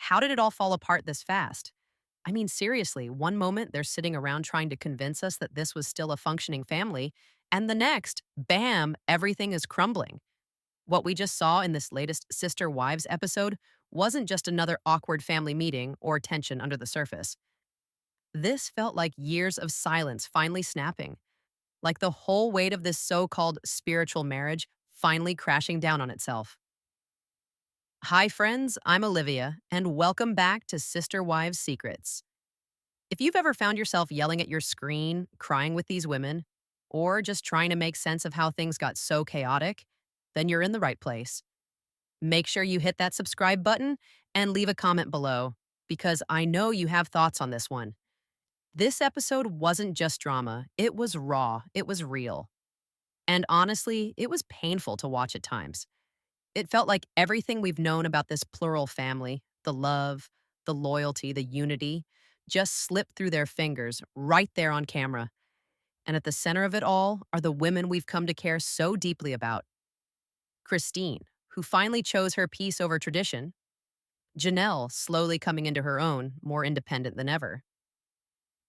How did it all fall apart this fast? I mean, seriously, one moment they're sitting around trying to convince us that this was still a functioning family, and the next, bam, everything is crumbling. What we just saw in this latest Sister Wives episode wasn't just another awkward family meeting or tension under the surface. This felt like years of silence finally snapping, like the whole weight of this so called spiritual marriage finally crashing down on itself. Hi, friends, I'm Olivia, and welcome back to Sister Wives Secrets. If you've ever found yourself yelling at your screen, crying with these women, or just trying to make sense of how things got so chaotic, then you're in the right place. Make sure you hit that subscribe button and leave a comment below, because I know you have thoughts on this one. This episode wasn't just drama, it was raw, it was real. And honestly, it was painful to watch at times. It felt like everything we've known about this plural family, the love, the loyalty, the unity, just slipped through their fingers right there on camera. And at the center of it all are the women we've come to care so deeply about. Christine, who finally chose her peace over tradition. Janelle, slowly coming into her own, more independent than ever.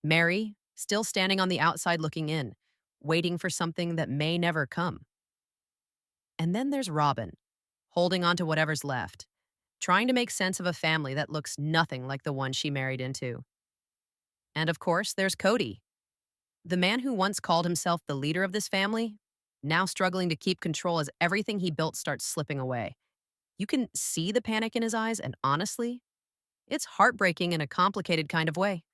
Meri, still standing on the outside looking in, waiting for something that may never come. And then there's Robyn, holding on to whatever's left, trying to make sense of a family that looks nothing like the one she married into. And of course, there's Kody, the man who once called himself the leader of this family, now struggling to keep control as everything he built starts slipping away. You can see the panic in his eyes, and honestly, it's heartbreaking in a complicated kind of way.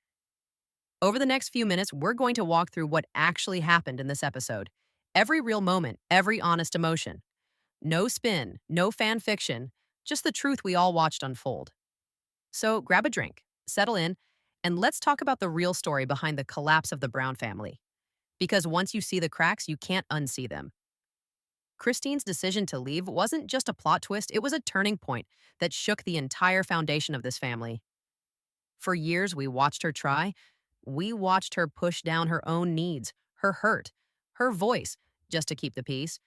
Over the next few minutes, we're going to walk through what actually happened in this episode. Every real moment, every honest emotion. No spin, no fan fiction, just the truth we all watched unfold. So grab a drink, settle in, and let's talk about the real story behind the collapse of the Brown family. Because once you see the cracks, you can't unsee them. Christine's decision to leave wasn't just a plot twist, it was a turning point that shook the entire foundation of this family. For years, we watched her try. We watched her push down her own needs, her hurt, her voice, just to keep the peace.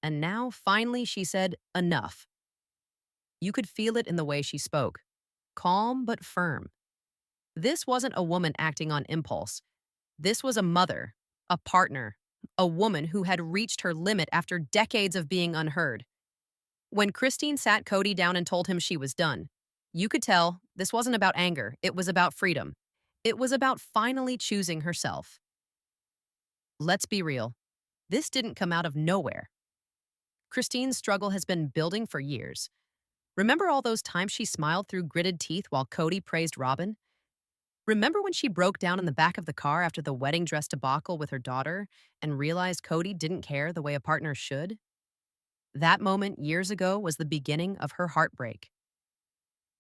And now, finally, she said, enough. You could feel it in the way she spoke. Calm but firm. This wasn't a woman acting on impulse. This was a mother, a partner, a woman who had reached her limit after decades of being unheard. When Christine sat Kody down and told him she was done, you could tell this wasn't about anger, it was about freedom. It was about finally choosing herself. Let's be real, this didn't come out of nowhere. Christine's struggle has been building for years. Remember all those times she smiled through gritted teeth while Kody praised Robyn? Remember when she broke down in the back of the car after the wedding dress debacle with her daughter and realized Kody didn't care the way a partner should? That moment years ago was the beginning of her heartbreak.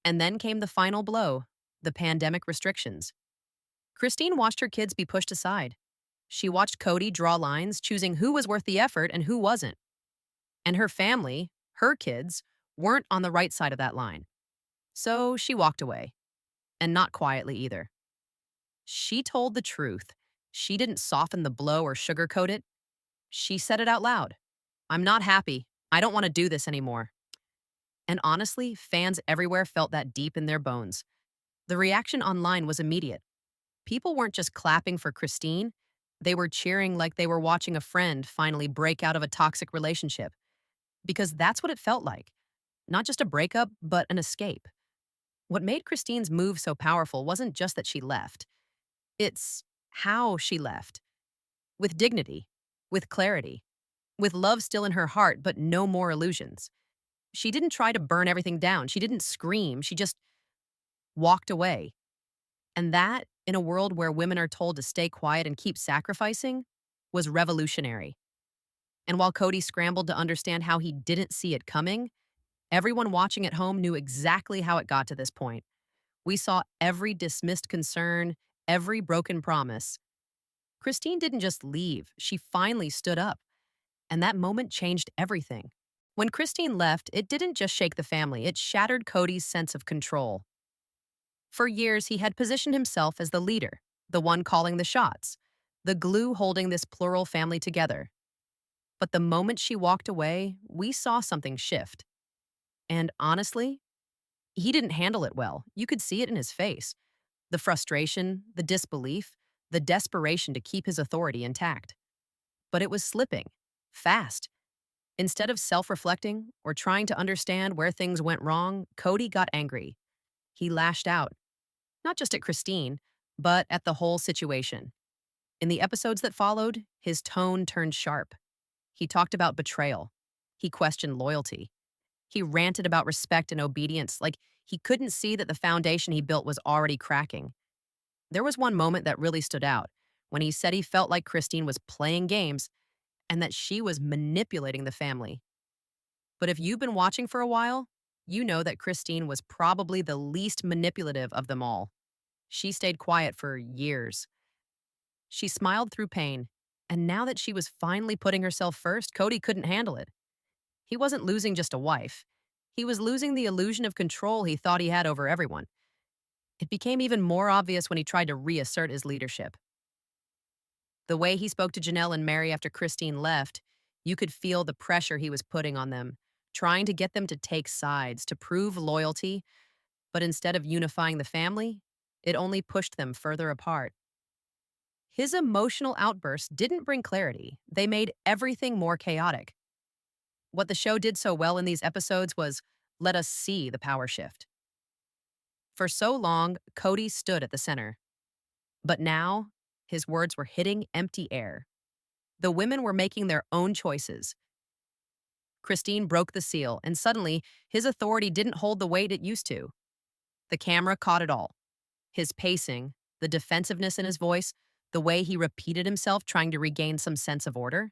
And then came the final blow, the pandemic restrictions. Christine watched her kids be pushed aside. She watched Kody draw lines, choosing who was worth the effort and who wasn't. And her family, her kids, weren't on the right side of that line. So she walked away. And not quietly either. She told the truth. She didn't soften the blow or sugarcoat it. She said it out loud. I'm not happy. I don't want to do this anymore. And honestly, fans everywhere felt that deep in their bones. The reaction online was immediate. People weren't just clapping for Christine, they were cheering like they were watching a friend finally break out of a toxic relationship. Because that's what it felt like. Not just a breakup, but an escape. What made Christine's move so powerful wasn't just that she left. It's how she left. With dignity, with clarity, with love still in her heart, but no more illusions. She didn't try to burn everything down. She didn't scream. She just walked away. And that, in a world where women are told to stay quiet and keep sacrificing, was revolutionary. And while Kody scrambled to understand how he didn't see it coming, everyone watching at home knew exactly how it got to this point. We saw every dismissed concern, every broken promise. Christine didn't just leave, she finally stood up. And that moment changed everything. When Christine left, it didn't just shake the family, it shattered Kody's sense of control. For years, he had positioned himself as the leader, the one calling the shots, the glue holding this plural family together. But the moment she walked away, we saw something shift. And honestly, He didn't handle it well. You could see it in his face. The frustration, the disbelief, the desperation to keep his authority intact. But it was slipping. Fast. Instead of self reflecting or trying to understand where things went wrong, Kody got angry. He lashed out, not just at Christine, but at the whole situation. In the episodes that followed, his tone turned sharp. He talked about betrayal. He questioned loyalty. He ranted about respect and obedience, like he couldn't see that the foundation he built was already cracking. There was one moment that really stood out when he said he felt like Christine was playing games and that she was manipulating the family. But if you've been watching for a while, you know that Christine was probably the least manipulative of them all. She stayed quiet for years. She smiled through pain, and now that she was finally putting herself first, Kody couldn't handle it. He wasn't losing just a wife. He was losing the illusion of control he thought he had over everyone. It became even more obvious when he tried to reassert his leadership. The way he spoke to Janelle and Meri after Christine left, you could feel the pressure he was putting on them, trying to get them to take sides, to prove loyalty, but instead of unifying the family, it only pushed them further apart. His emotional outbursts didn't bring clarity, they made everything more chaotic. What the show did so well in these episodes was let us see the power shift. For so long, Kody stood at the center. But now, his words were hitting empty air. The women were making their own choices. Christine broke the seal, and suddenly, his authority didn't hold the weight it used to. The camera caught it all. His pacing, the defensiveness in his voice, the way he repeated himself trying to regain some sense of order.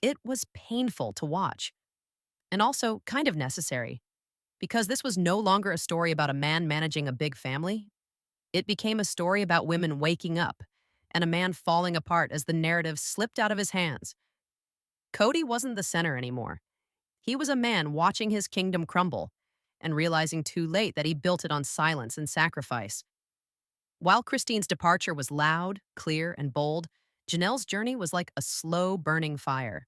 It was painful to watch, and also kind of necessary, because this was no longer a story about a man managing a big family. It became a story about women waking up and a man falling apart as the narrative slipped out of his hands. Kody wasn't the center anymore. He was a man watching his kingdom crumble and realizing too late that he built it on silence and sacrifice. While Christine's departure was loud, clear, and bold, Janelle's journey was like a slow burning fire.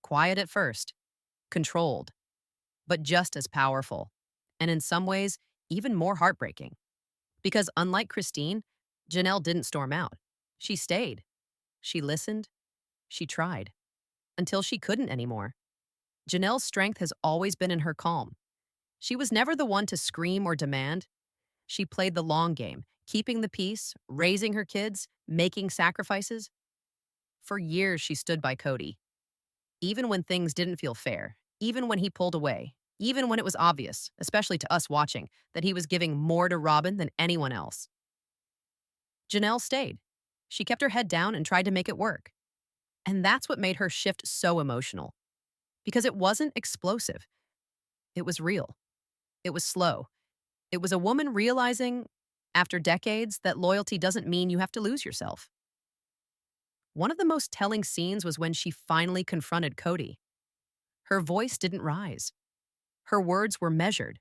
Quiet at first, controlled, but just as powerful, and in some ways, even more heartbreaking. Because unlike Christine, Janelle didn't storm out. She stayed. She listened. She tried. Until she couldn't anymore. Janelle's strength has always been in her calm. She was never the one to scream or demand. She played the long game, keeping the peace, raising her kids, making sacrifices. For years, she stood by Kody. Even when things didn't feel fair, even when he pulled away, even when it was obvious, especially to us watching, that he was giving more to Robyn than anyone else. Janelle stayed. She kept her head down and tried to make it work. And that's what made her shift so emotional. Because it wasn't explosive. It was real. It was slow. It was a woman realizing, after decades, that loyalty doesn't mean you have to lose yourself. One of the most telling scenes was when she finally confronted Kody. Her voice didn't rise. Her words were measured.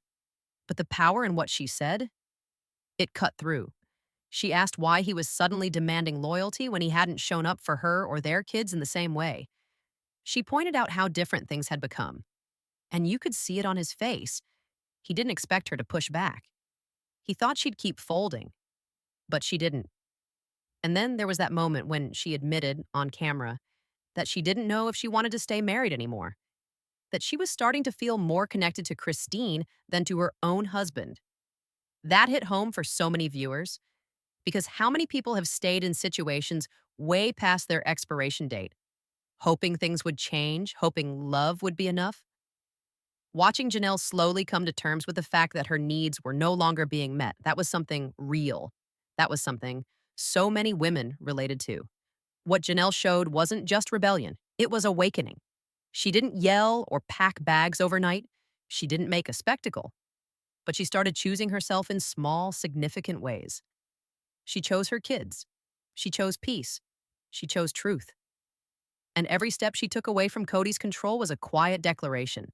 But the power in what she said, it cut through. She asked why he was suddenly demanding loyalty when he hadn't shown up for her or their kids in the same way. She pointed out how different things had become. And you could see it on his face. He didn't expect her to push back. He thought she'd keep folding, but she didn't. And then there was that moment when she admitted, on camera, that she didn't know if she wanted to stay married anymore. That she was starting to feel more connected to Christine than to her own husband. That hit home for so many viewers, because how many people have stayed in situations way past their expiration date, hoping things would change, hoping love would be enough? Watching Janelle slowly come to terms with the fact that her needs were no longer being met, that was something real. That was something so many women related to. What Janelle showed wasn't just rebellion, it was awakening. She didn't yell or pack bags overnight. She didn't make a spectacle. But she started choosing herself in small, significant ways. She chose her kids. She chose peace. She chose truth. And every step she took away from Kody's control was a quiet declaration.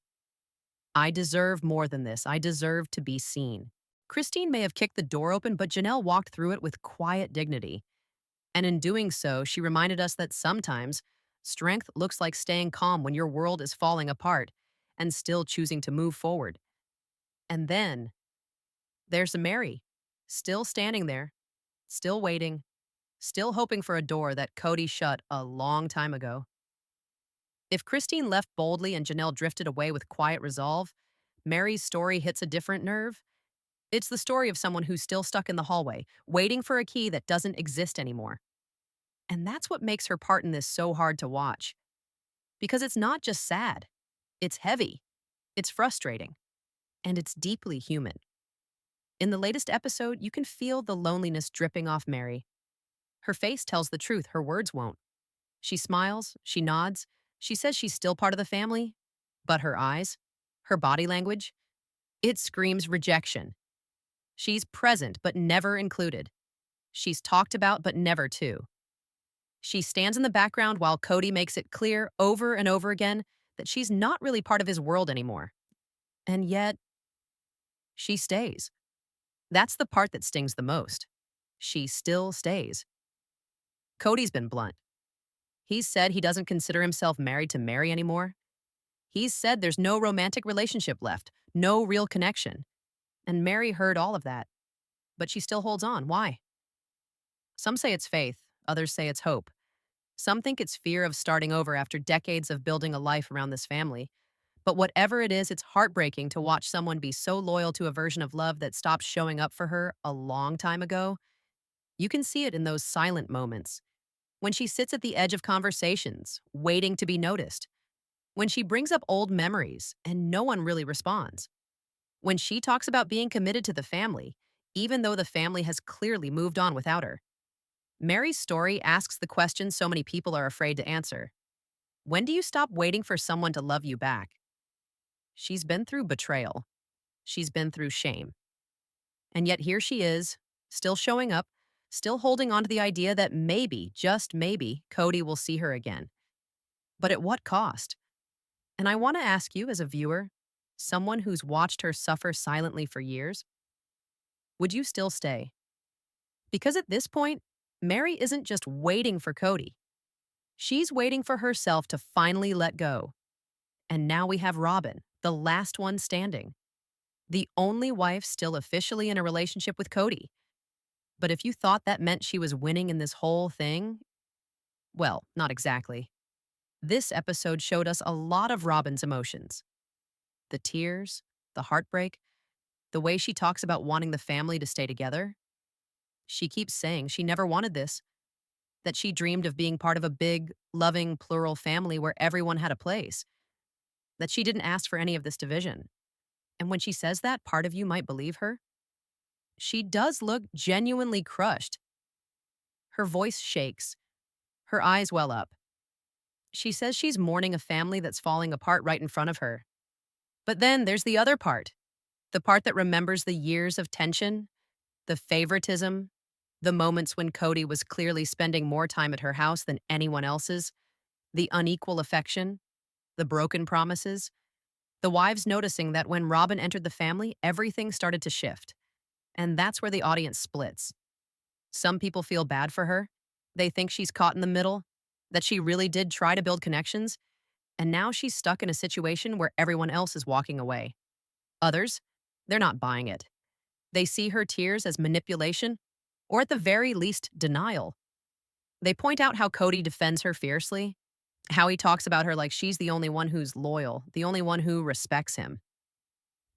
I deserve more than this. I deserve to be seen. Christine may have kicked the door open, but Janelle walked through it with quiet dignity. And in doing so, she reminded us that sometimes strength looks like staying calm when your world is falling apart and still choosing to move forward. And then there's Meri, still standing there, still waiting, still hoping for a door that Kody shut a long time ago. If Christine left boldly and Janelle drifted away with quiet resolve, Meri's story hits a different nerve. It's the story of someone who's still stuck in the hallway, waiting for a key that doesn't exist anymore. And that's what makes her part in this so hard to watch. Because it's not just sad, it's heavy, it's frustrating, and it's deeply human. In the latest episode, you can feel the loneliness dripping off Meri. Her face tells the truth, her words won't. She smiles, she nods, she says she's still part of the family, but her eyes, her body language, it screams rejection. She's present but never included. She's talked about but never to. She stands in the background while Kody makes it clear over and over again that she's not really part of his world anymore. And yet, she stays. That's the part that stings the most. She still stays. Kody's been blunt. He's said he doesn't consider himself married to Meri anymore. He's said there's no romantic relationship left, no real connection. And Meri heard all of that. But she still holds on. Why? Some say it's faith, others say it's hope. Some think it's fear of starting over after decades of building a life around this family. But whatever it is, it's heartbreaking to watch someone be so loyal to a version of love that stopped showing up for her a long time ago. You can see it in those silent moments. When she sits at the edge of conversations, waiting to be noticed. When she brings up old memories and no one really responds. When she talks about being committed to the family, even though the family has clearly moved on without her. Meri's story asks the question so many people are afraid to answer. When do you stop waiting for someone to love you back? She's been through betrayal. She's been through shame. And yet here she is, still showing up, still holding on to the idea that maybe, just maybe, Kody will see her again. But at what cost? And I want to ask you as a viewer, someone who's watched her suffer silently for years, would you still stay? Because at this point, Meri isn't just waiting for Kody. She's waiting for herself to finally let go. And now we have Robyn, the last one standing. The only wife still officially in a relationship with Kody. But if you thought that meant she was winning in this whole thing, well, not exactly. This episode showed us a lot of Robyn's emotions. The tears, the heartbreak, the way she talks about wanting the family to stay together. She keeps saying she never wanted this, that she dreamed of being part of a big, loving, plural family where everyone had a place, that she didn't ask for any of this division. And when she says that, part of you might believe her. She does look genuinely crushed. Her voice shakes. Her eyes well up. She says she's mourning a family that's falling apart right in front of her. But then there's the other part, the part that remembers the years of tension, the favoritism, the moments when Kody was clearly spending more time at her house than anyone else's, the unequal affection, the broken promises, the wives noticing that when Robyn entered the family, everything started to shift. And that's where the audience splits. Some people feel bad for her. They think she's caught in the middle, that she really did try to build connections, and now she's stuck in a situation where everyone else is walking away. Others, they're not buying it. They see her tears as manipulation, or at the very least, denial. They point out how Kody defends her fiercely, how he talks about her like she's the only one who's loyal, the only one who respects him.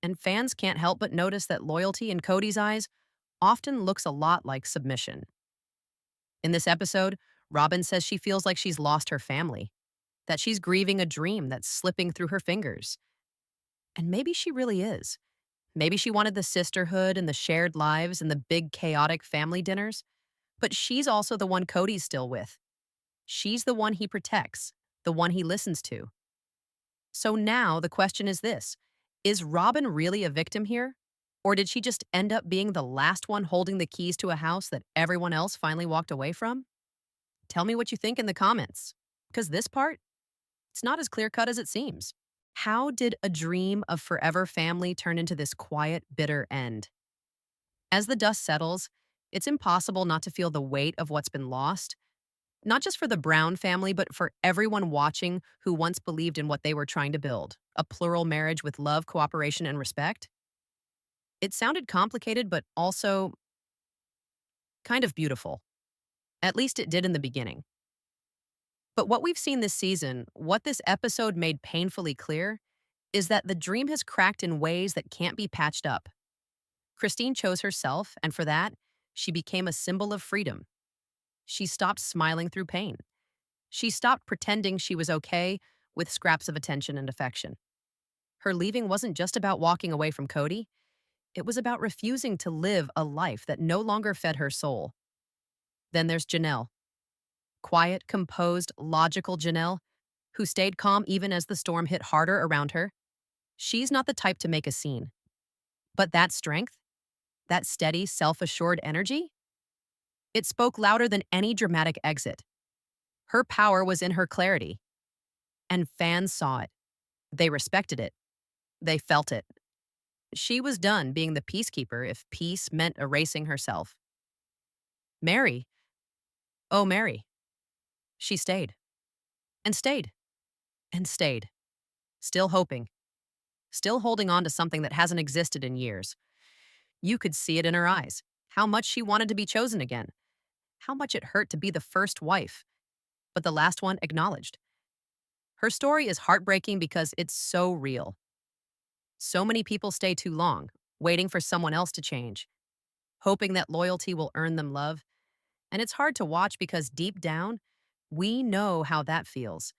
And fans can't help but notice that loyalty in Kody's eyes often looks a lot like submission. In this episode, Robyn says she feels like she's lost her family, that she's grieving a dream that's slipping through her fingers. And maybe she really is. Maybe she wanted the sisterhood and the shared lives and the big chaotic family dinners. But she's also the one Kody's still with. She's the one he protects, the one he listens to. So now the question is this: is Robyn really a victim here? Or did she just end up being the last one holding the keys to a house that everyone else finally walked away from? Tell me what you think in the comments. Because this part, it's not as clear-cut as it seems. How did a dream of forever family turn into this quiet, bitter end? As the dust settles, it's impossible not to feel the weight of what's been lost, not just for the Brown family, but for everyone watching who once believed in what they were trying to build, a plural marriage with love, cooperation, and respect. It sounded complicated, but also kind of beautiful. At least it did in the beginning. But what we've seen this season, what this episode made painfully clear, is that the dream has cracked in ways that can't be patched up. Christine chose herself, and for that, she became a symbol of freedom. She stopped smiling through pain. She stopped pretending she was okay with scraps of attention and affection. Her leaving wasn't just about walking away from Kody, it was about refusing to live a life that no longer fed her soul. Then there's Janelle, quiet, composed, logical Janelle, who stayed calm even as the storm hit harder around her. She's not the type to make a scene. But that strength, that steady, self assured energy, it spoke louder than any dramatic exit. Her power was in her clarity, and fans saw it. They respected it. They felt it. She was done being the peacekeeper if peace meant erasing herself. Meri, oh, Meri, she stayed, and stayed, and stayed, still hoping, still holding on to something that hasn't existed in years. You could see it in her eyes, how much she wanted to be chosen again, how much it hurt to be the first wife, but the last one acknowledged. Her story is heartbreaking because it's so real. So many people stay too long, waiting for someone else to change, hoping that loyalty will earn them love. And it's hard to watch because deep down, we know how that feels.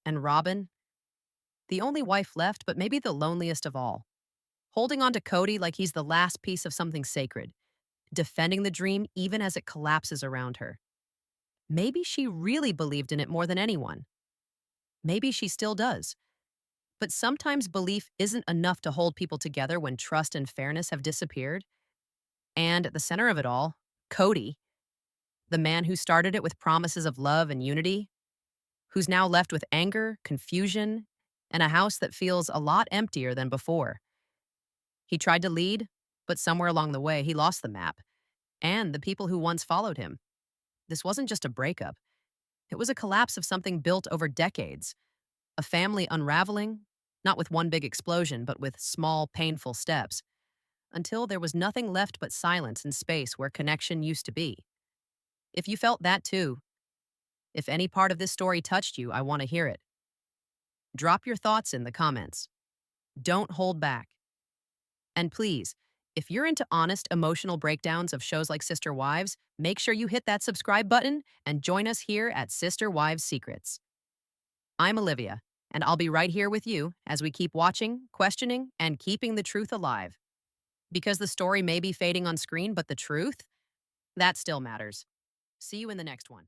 And Robyn, the only wife left, but maybe the loneliest of all, holding on to Kody like he's the last piece of something sacred, defending the dream even as it collapses around her. Maybe she really believed in it more than anyone. Maybe she still does. But sometimes belief isn't enough to hold people together when trust and fairness have disappeared. And at the center of it all, Kody, the man who started it with promises of love and unity, who's now left with anger, confusion, and a house that feels a lot emptier than before. He tried to lead, but somewhere along the way, he lost the map and the people who once followed him. This wasn't just a breakup, it was a collapse of something built over decades, a family unraveling, not with one big explosion, but with small, painful steps, until there was nothing left but silence and space where connection used to be. If you felt that too, if any part of this story touched you, I want to hear it. Drop your thoughts in the comments. Don't hold back. And please, if you're into honest, emotional breakdowns of shows like Sister Wives, make sure you hit that subscribe button and join us here at Sister Wives Secrets. I'm Olivia, and I'll be right here with you as we keep watching, questioning, and keeping the truth alive. Because the story may be fading on screen, but the truth, that still matters. See you in the next one.